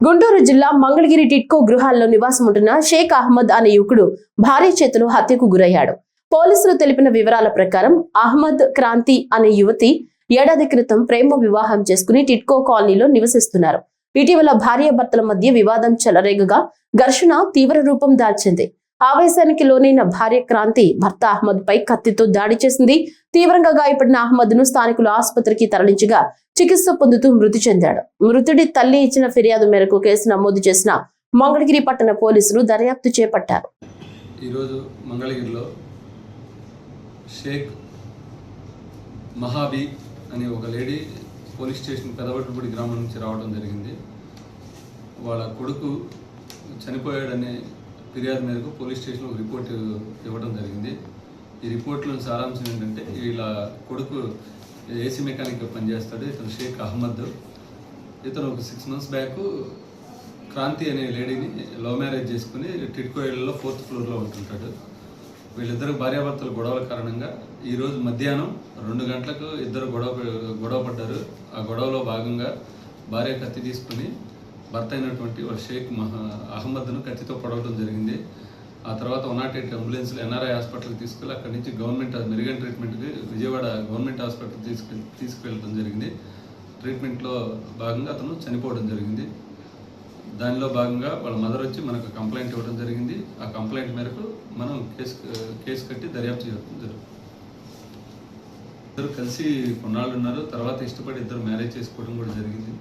గుంటూరు జిల్లా మంగళగిరి టిట్కో గృహాల్లో నివాసం ఉంటున్న షేక్ అహ్మద్ అనే యువకుడు భార్య చేతిలో హత్యకు గురయ్యాడు. పోలీసులు తెలిపిన వివరాల ప్రకారం అహ్మద్ క్రాంతి అనే యువతి ఏడాది క్రితం ప్రేమ వివాహం చేసుకుని టిట్కో కాలనీలో నివసిస్తున్నారు. ఇటీవల భార్యాభర్తల మధ్య వివాదం చెలరేగగా ఘర్షణ తీవ్ర రూపం దాల్చింది. ఆవేశానికి లోనైన భార్య క్రాంతి భర్త అహ్మద్ పై కత్తితో దాడి చేసింది. తీవ్రంగా గాయపడిన అహ్మద్ ను స్థానికులు ఆసుపత్రికి తరలించగా చికిత్స పొందుతూ మృతి చెందాడు. మృతుడి తల్లి ఇచ్చిన ఫిర్యాదు మేరకు కేసు నమోదు చేసిన మంగళగిరి పట్టణ పోలీసులు దర్యాప్తు చేపట్టారు. ఈరోజు మంగళగిరిలో షేక్ మహాబీ అనే ఒక లేడీ పోలీస్ స్టేషన్ పెదవట్టుపూడి గ్రామం నుంచి రావడం జరిగింది. వాళ్ళ కొడుకు చనిపోయాడనే ఫిర్యాదు మేరకు పోలీస్ స్టేషన్లో ఒక రిపోర్ట్ ఇవ్వడం జరిగింది. ఈ రిపోర్ట్లో సారాంశం ఏంటంటే, వీళ్ళ కొడుకు ఏసీ మెకానిక్గా పనిచేస్తాడు. ఇతను షేక్ అహ్మద్. ఇతను ఒక 6 months బ్యాక్ క్రాంతి అనే లేడీని లవ్ మ్యారేజ్ చేసుకుని టిట్కో ఇళ్లలో 4th floorలో ఉంటుంటాడు. వీళ్ళిద్దరు భార్యాభర్తల గొడవల కారణంగా ఈరోజు మధ్యాహ్నం 2 గంటలకు ఇద్దరు గొడవ పడ్డారు. ఆ గొడవలో భాగంగా భార్య కత్తి తీసుకుని భర్త అయినటువంటి వాళ్ళ షేక్ అహ్మద్ను కత్తితో పొడవడం జరిగింది. ఆ తర్వాత 108 అంబులెన్స్లో ఎన్ఆర్ఐ హాస్పిటల్కి తీసుకెళ్ళి అక్కడి నుంచి మెరుగైన ట్రీట్మెంట్కి విజయవాడ గవర్నమెంట్ హాస్పిటల్కి తీసుకెళ్ళడం జరిగింది. ట్రీట్మెంట్లో భాగంగా అతను చనిపోవడం జరిగింది. దానిలో భాగంగా వాళ్ళ మదర్ వచ్చి మనకు కంప్లైంట్ ఇవ్వడం జరిగింది. ఆ కంప్లైంట్ మేరకు మనం కేసు కట్టి దర్యాప్తు చేయడం జరుగుతుంది. ఇద్దరు కలిసి కొన్నాళ్ళు ఉన్నారు. తర్వాత ఇష్టపడి ఇద్దరు మ్యారేజ్ చేసుకోవడం కూడా జరిగింది.